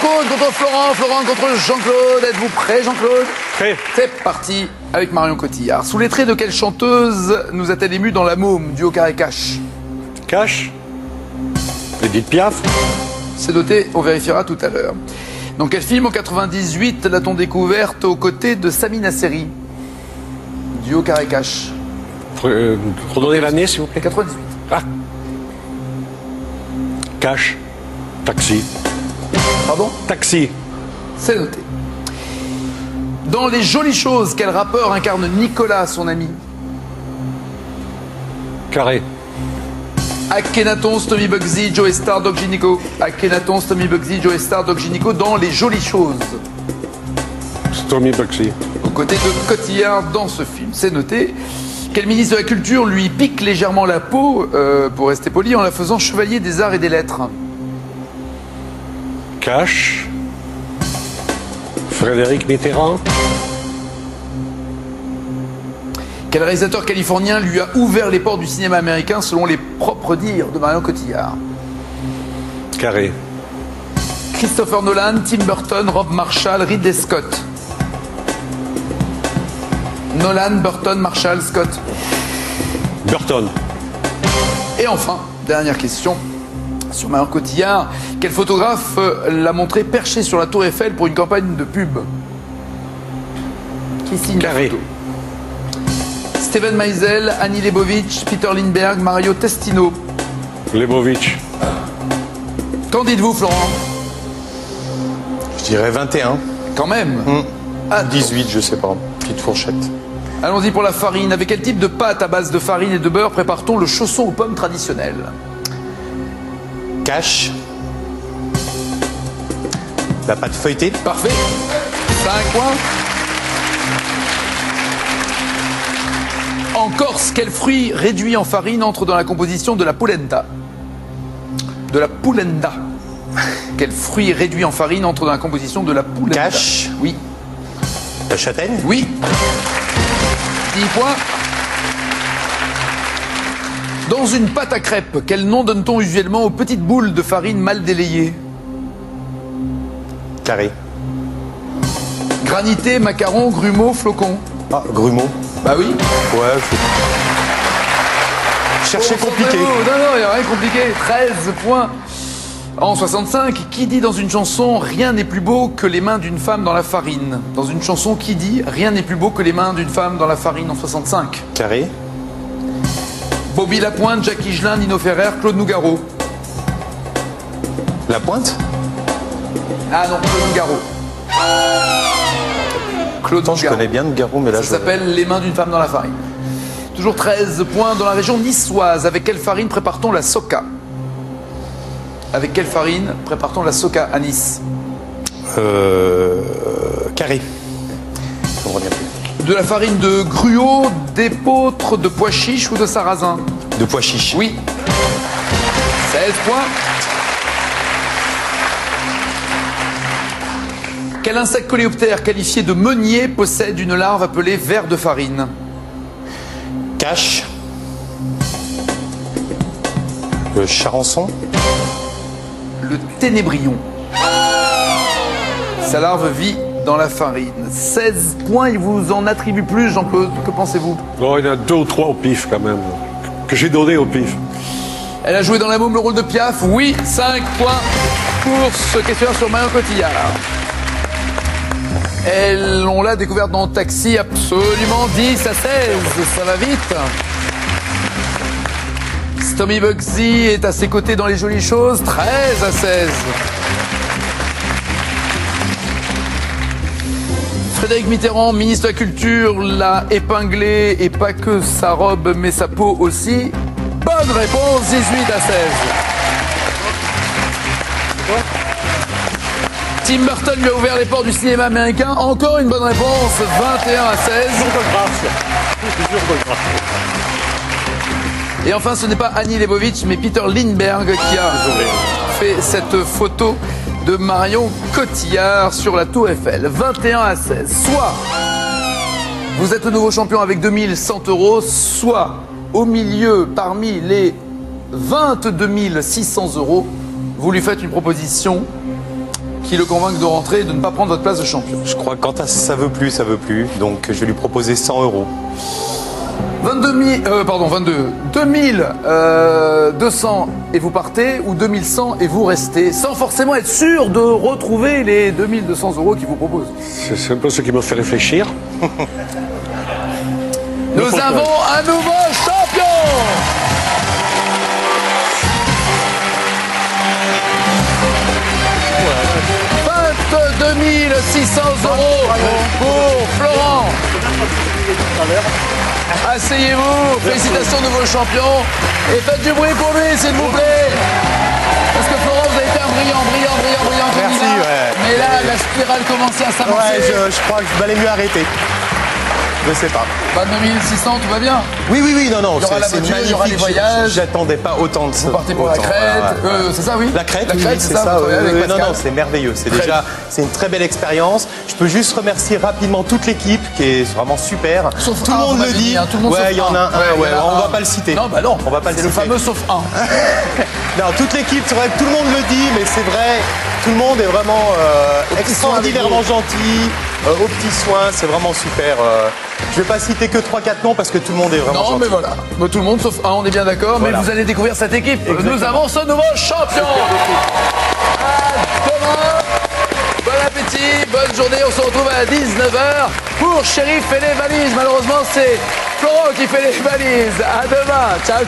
Cône contre Florent, Florent contre Jean-Claude. Êtes-vous prêt, Jean-Claude? Prêt. C'est parti avec Marion Cotillard. Sous les traits de quelle chanteuse nous a-t-elle ému dans La Môme, duo Carré Cash? Cash. Edith Piaf. C'est noté, on vérifiera tout à l'heure. Dans quel film, en 98, l'a-t-on découverte aux côtés de Sami Nasseri? Duo Carré Cash. Redonnez l'année, s'il vous plaît. 98. Ah. Cash. Taxi. Pardon? Taxi. C'est noté. Dans Les Jolies Choses, quel rappeur incarne Nicolas, son ami? Carré. Akhenaton, Stomy Bugsy, Joe Star, Doc Gynéco. Akhenaton, Stomy Bugsy, Joe Star, Doc Gynéco dans Les Jolies Choses. Stomy Bugsy. Aux côtés de Cotillard dans ce film, c'est noté. Quel ministre de la Culture lui pique légèrement la peau, pour rester poli, en la faisant chevalier des arts et des lettres? Cash. Frédéric Mitterrand. Quel réalisateur californien lui a ouvert les portes du cinéma américain selon les propres dires de Marion Cotillard? Carré. Christopher Nolan, Tim Burton, Rob Marshall, Ridley Scott. Nolan, Burton, Marshall, Scott. Burton. Et enfin, dernière question sur Marion Cotillard. Quel photographe l'a montré perché sur la Tour Eiffel pour une campagne de pub? Qui signe la Carré. photo? Steven Meisel, Annie Leibovitch, Peter Lindbergh, Mario Testino. Leibovitch. Qu'en dites-vous, Florent? Je dirais 21. Quand même. Ah, 18, je sais pas. Petite fourchette. allons-y pour la farine. Avec quel type de pâte à base de farine et de beurre prépare-t-on le chausson aux pommes traditionnel? Cash. La pâte feuilletée. Parfait. 5 points. En Corse, quel fruit réduit en farine entre dans la composition de la polenta? De la poulenda. Quel fruit réduit en farine entre dans la composition de la polenta? Cash. Oui. La châtaigne. Oui. 10 points. Dans une pâte à crêpes, quel nom donne-t-on usuellement aux petites boules de farine mal délayées? Carré. Granité, macaron, grumeaux, flocons. Ah, grumeaux. Bah oui. Ouais. Cherchez compliqué. Non, il n'y a rien compliqué. 13 points. En 65, qui dit dans une chanson « Rien n'est plus beau que les mains d'une femme dans la farine » Dans une chanson, qui dit « Rien n'est plus beau que les mains d'une femme dans la farine » en 65? Carré. Bobby Lapointe, Jacques Higelin, Nino Ferrer, Claude Nougaro. La pointe. Ah non, Claude Nougaro. Claude Attends, je Nougaro. connais bien Nougaro, mais là Ça je... s'appelle « Les mains d'une femme dans la farine ». Toujours 13 points. Dans la région niçoise, avec quelle farine prépare-t-on la soca? Avec quelle farine prépare-t-on la soca à Nice? Carré. Je comprends bien plus. De la farine de gruau, d'épeautre, de pois chiche ou de sarrasin? De pois chiche. Oui. 16 points. Quel insecte coléoptère qualifié de meunier possède une larve appelée ver de farine? Cash. Charançon. Le ténébrion. Sa larve vit dans la farine. 16 points, il vous en attribue plus, Jean-Claude. Que pensez-vous? Oh, il y en a 2 ou 3 au pif, quand même. Que j'ai donné au pif. Elle a joué dans La Môme le rôle de Piaf. Oui, 5 points pour ce questionnaire sur Marion Cotillard. On l'a découverte dans Taxi, absolument 10 à 16. Ça va vite. Stomy Bugsy est à ses côtés dans Les Jolies Choses, 13 à 16. Frédéric Mitterrand, ministre de la Culture, l'a épinglé, et pas que sa robe, mais sa peau aussi. Bonne réponse, 18 à 16. Tim Burton lui a ouvert les portes du cinéma américain. Encore une bonne réponse, 21 à 16. Et enfin, ce n'est pas Annie Leibovitch, mais Peter Lindbergh qui a fait cette photo de Marion Cotillard sur la Tour Eiffel. 21 à 16. Soit vous êtes le nouveau champion avec 2100 €, soit au milieu, parmi les 22 600 €, vous lui faites une proposition qui le convainquent de rentrer et de ne pas prendre votre place de champion. Je crois que quand ça veut plus, ça veut plus. Donc je vais lui proposer 100 €. 2200 et vous partez, ou 2100 et vous restez, sans forcément être sûr de retrouver les 2200 € qu'il vous propose. C'est un peu ce qui me fait réfléchir. Nous avons un nouveau champion! « 22 600 € pour Florent. Asseyez-vous, félicitations nouveau champion. Et faites du bruit pour lui, s'il vous plaît. Parce que Florent, vous avez été un brillant Merci, candidat. ouais. Mais là, la spirale commençait à s'avancer. Ouais, je crois qu'il valait mieux arrêter. Je sais pas. 22 600, tout va bien? Oui, non, Il y aura la c'est voiture, il y aura les magnifique. voyages. J'attendais pas autant de ça. Vous partez pour la Crète, c'est ça, oui? La Crète, oui, c'est vous ça. travaillez avec Non, Pascal. c'est merveilleux. C'est Très déjà, c'est une très belle expérience. Je peux juste remercier rapidement toute l'équipe qui est vraiment super. Sauf tout le un, monde vous le m'avez dit. dit, hein, tout le monde ouais, sauf il y en a un. un. Ouais, il y en a On un. va pas le citer. Non, bah non. On va pas le C'est le citer. fameux sauf un. Non, toute l'équipe, c'est vrai que tout le monde le dit, mais c'est vrai, tout le monde est vraiment extraordinairement gentil, aux petits soins, c'est vraiment super. Je vais pas citer que 3-4 noms parce que tout le monde est vraiment gentil. Non, mais voilà. Bah, tout le monde sauf un, on est bien d'accord. Voilà. Mais vous allez découvrir cette équipe. Exactement. Nous avons ce nouveau champion. À demain. Bon appétit, bonne journée. On se retrouve à 19h pour Chéri fait les valises. Malheureusement, c'est Florent qui fait les valises. À demain. Ciao.